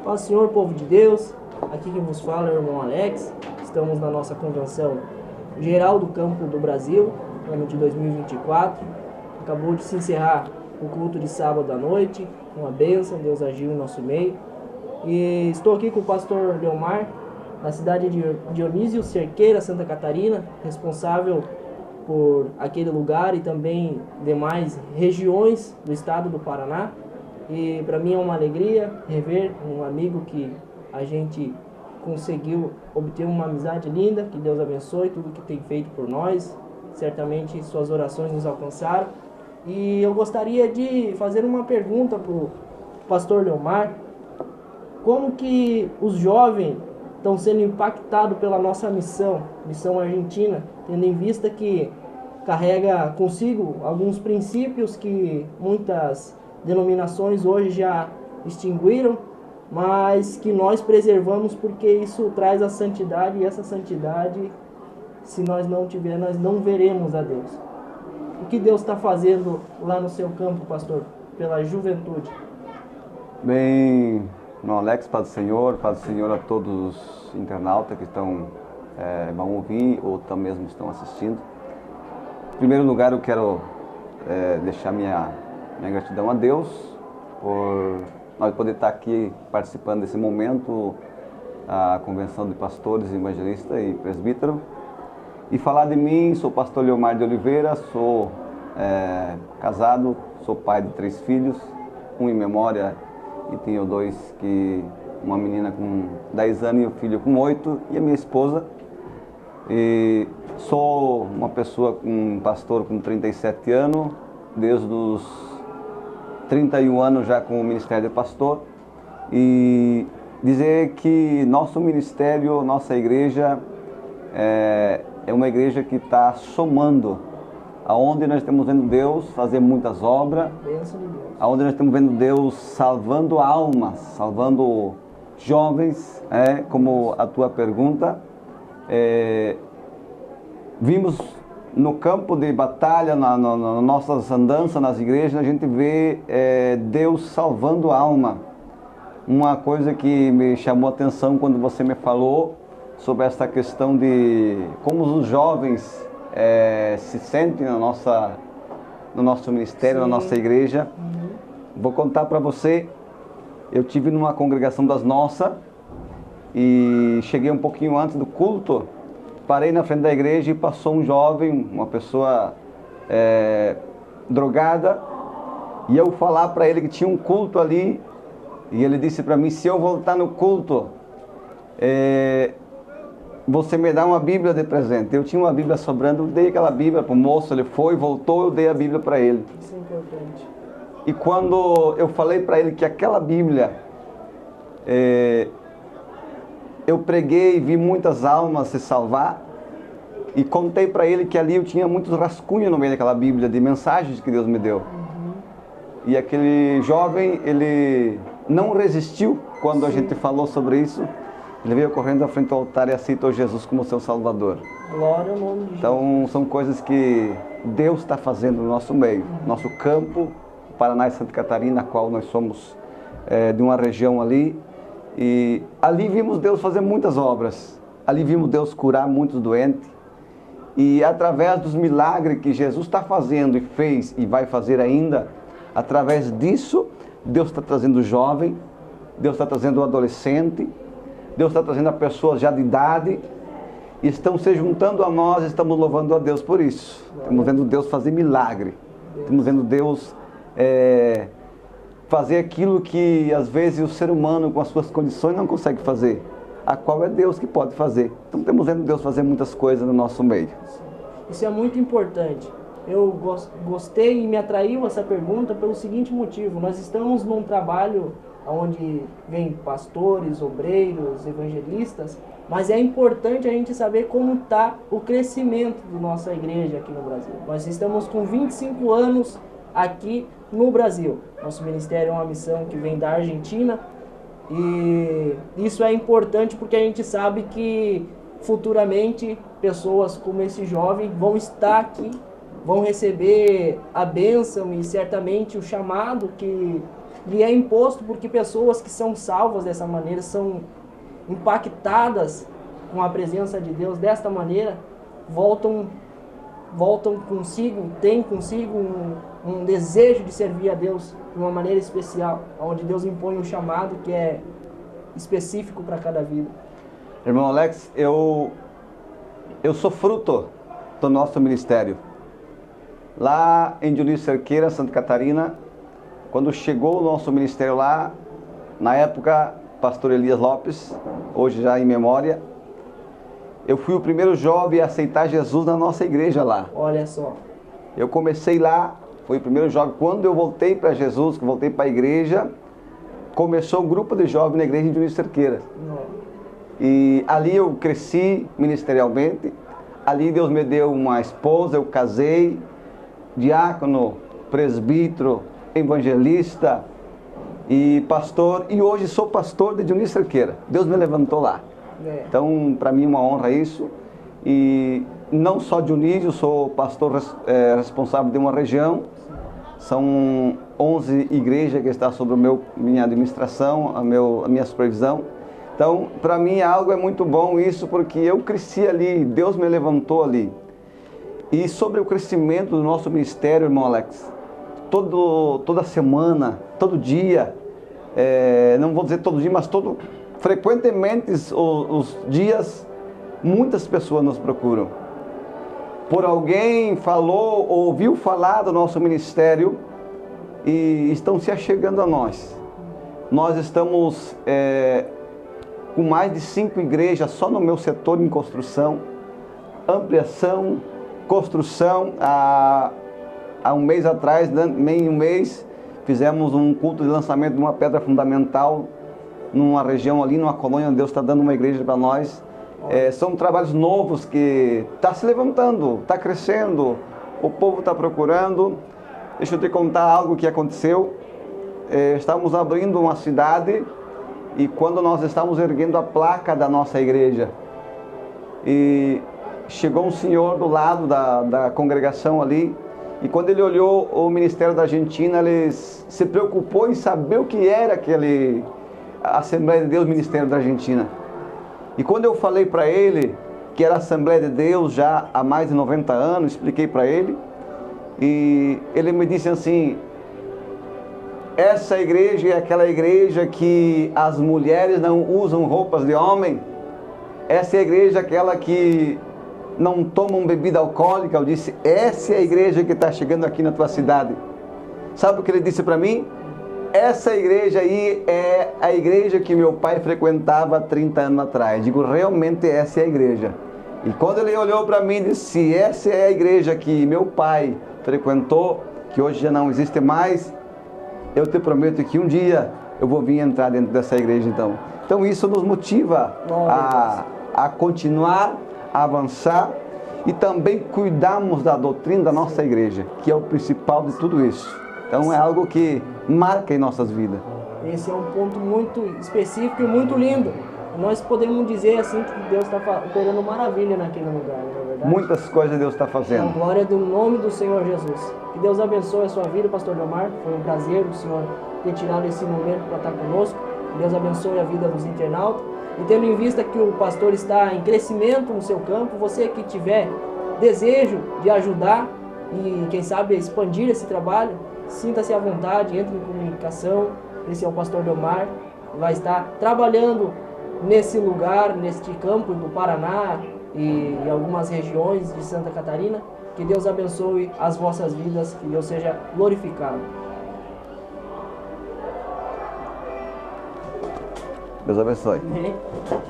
Paz, Senhor, povo de Deus. Aqui quem vos fala é o irmão Alex. Estamos na nossa convenção geral do campo do Brasil, ano de 2024. Acabou de se encerrar o culto de sábado à noite, uma bênção, Deus agiu em nosso meio. E estou aqui com o pastor Leomar, da cidade de Dionísio Cerqueira, Santa Catarina, responsável por aquele lugar e também demais regiões do estado do Paraná. E para mim é uma alegria rever um amigo que a gente conseguiu obter uma amizade linda. Que Deus abençoe tudo que tem feito por nós. Certamente suas orações nos alcançaram. E eu gostaria de fazer uma pergunta para o pastor Leomar. Como que os jovens estão sendo impactados pela nossa missão argentina, tendo em vista que carrega consigo alguns princípios que muitas denominações hoje já extinguiram, mas que nós preservamos porque isso traz a santidade, e essa santidade, se nós não tiver, nós não veremos a Deus. O que Deus está fazendo lá no seu campo, pastor, pela juventude? Bem, irmão Alex, paz do Senhor a todos os internautas que vão ouvir ou mesmo estão assistindo. Em primeiro lugar, eu quero deixar minha gratidão a Deus por nós poder estar aqui participando desse momento, a convenção de pastores, evangelistas e presbíteros. E falar de mim, sou pastor Leomar de Oliveira, sou casado, sou pai de 3 filhos, um em memória e tenho 2, uma menina com 10 anos e um filho com 8, e a minha esposa. E sou uma pessoa, um pastor com 37 anos, desde os 31 anos já com o ministério de pastor, e dizer que nosso ministério, nossa igreja é uma igreja que está somando, aonde nós estamos vendo Deus fazer muitas obras, aonde nós estamos vendo Deus salvando almas, salvando jovens, como a tua pergunta. Vimos no campo de batalha, nas nossas andanças nas igrejas, a gente vê Deus salvando alma. Uma coisa que me chamou a atenção quando você me falou sobre essa questão de como os jovens se sentem no nosso ministério, na nossa igreja. Vou contar para você, eu tive numa congregação das nossas e cheguei um pouquinho antes do culto. Parei na frente da igreja e passou um jovem, uma pessoa drogada, e eu falar para ele que tinha um culto ali, e ele disse para mim: se eu voltar no culto, você me dá uma Bíblia de presente. Eu tinha uma Bíblia sobrando, eu dei aquela Bíblia para o moço, ele foi, voltou, eu dei a Bíblia para ele. Isso é importante. E quando eu falei para ele que aquela Bíblia, eu preguei e vi muitas almas se salvar, e contei para ele que ali eu tinha muitos rascunhos no meio daquela Bíblia, de mensagens que Deus me deu. E aquele jovem, ele não resistiu quando a gente falou sobre isso. Ele veio correndo à frente do altar e aceitou Jesus como seu Salvador. Glória ao nome de Jesus. Então, são coisas que Deus está fazendo no nosso meio. Nosso campo, Paraná e Santa Catarina, a qual nós somos de uma região ali. E ali vimos Deus fazer muitas obras. Ali vimos Deus curar muitos doentes. E através dos milagres que Jesus está fazendo e fez e vai fazer ainda, através disso, Deus está trazendo o jovem, Deus está trazendo o adolescente, Deus está trazendo a pessoas já de idade, e estão se juntando a nós, estamos louvando a Deus por isso. Estamos vendo Deus fazer milagre, estamos vendo Deus fazer aquilo que às vezes o ser humano com as suas condições não consegue fazer, a qual é Deus que pode fazer. Então estamos vendo Deus fazer muitas coisas no nosso meio. Isso é muito importante. Eu gostei e me atraiu essa pergunta pelo seguinte motivo: nós estamos num trabalho onde vem pastores, obreiros, evangelistas, mas é importante a gente saber como está o crescimento da nossa igreja aqui no Brasil. Nós estamos com 25 anos aqui no Brasil. Nosso ministério é uma missão que vem da Argentina, e isso é importante porque a gente sabe que futuramente pessoas como esse jovem vão estar aqui, vão receber a bênção e certamente o chamado que E é imposto porque pessoas que são salvas dessa maneira, são impactadas com a presença de Deus desta maneira, voltam consigo, têm consigo um desejo de servir a Deus de uma maneira especial, onde Deus impõe um chamado que é específico para cada vida. Irmão Alex, eu sou fruto do nosso ministério. Lá em Dionísio Cerqueira, Santa Catarina, quando chegou o nosso ministério lá, na época, pastor Elias Lopes, hoje já em memória, eu fui o primeiro jovem a aceitar Jesus na nossa igreja lá. Olha só. Eu comecei lá, fui o primeiro jovem. Quando eu voltei para Jesus, que voltei para a igreja, começou um grupo de jovens na igreja em Dionísio Cerqueira. E ali eu cresci ministerialmente, ali Deus me deu uma esposa, eu casei, diácono, presbítero, evangelista e pastor, e hoje sou pastor de Dionísio Cerqueira. Deus me levantou lá. Então, para mim é uma honra isso. E não só Dionísio, sou pastor responsável de uma região. São 11 igrejas que estão sob minha administração, a minha supervisão. Então, para mim algo é muito bom isso, porque eu cresci ali, Deus me levantou ali. E sobre o crescimento do nosso ministério, irmão Alex, toda semana, todo dia, não vou dizer todo dia, mas frequentemente os dias, muitas pessoas nos procuram. Por alguém falou ou ouviu falar do nosso ministério e estão se achegando a nós. Nós estamos com mais de 5 igrejas só no meu setor em construção, ampliação, construção. Há um mês atrás, nem um mês, fizemos um culto de lançamento de uma pedra fundamental numa região ali, numa colônia, onde Deus está dando uma igreja para nós. São trabalhos novos que está se levantando, está crescendo, o povo está procurando. Deixa eu te contar algo que aconteceu. Estávamos abrindo uma cidade e quando nós estávamos erguendo a placa da nossa igreja, e chegou um senhor do lado da congregação ali, e quando ele olhou o Ministério da Argentina, ele se preocupou em saber o que era aquele Assembleia de Deus, Ministério da Argentina. E quando eu falei para ele que era a Assembleia de Deus já há mais de 90 anos, expliquei para ele, e ele me disse assim: essa igreja é aquela igreja que as mulheres não usam roupas de homem. Essa é a igreja aquela que não tomam bebida alcoólica. Eu disse: essa é a igreja que está chegando aqui na tua cidade. Sabe o que ele disse para mim? Essa igreja aí é a igreja que meu pai frequentava 30 anos atrás. Digo, realmente essa é a igreja. E quando ele olhou para mim e disse: essa é a igreja que meu pai frequentou, que hoje já não existe mais, eu te prometo que um dia eu vou vir entrar dentro dessa igreja então. Então isso nos motiva a continuar, a avançar e também cuidarmos da doutrina da nossa igreja, que é o principal de tudo isso. Então é algo que marca em nossas vidas. Esse é um ponto muito específico e muito lindo. Nós podemos dizer assim que Deus está operando maravilha naquele lugar, não é verdade? Muitas coisas Deus está fazendo. A glória do nome do Senhor Jesus. Que Deus abençoe a sua vida, pastor Delmar. Foi um prazer o senhor ter tirado esse momento para estar conosco. Que Deus abençoe a vida dos internautas. E tendo em vista que o pastor está em crescimento no seu campo, você que tiver desejo de ajudar e quem sabe expandir esse trabalho, sinta-se à vontade, entre em comunicação. Esse é o pastor Delmar, vai estar trabalhando nesse lugar, neste campo do Paraná e em algumas regiões de Santa Catarina. Que Deus abençoe as vossas vidas, que Deus seja glorificado. Deus abençoe. Amém.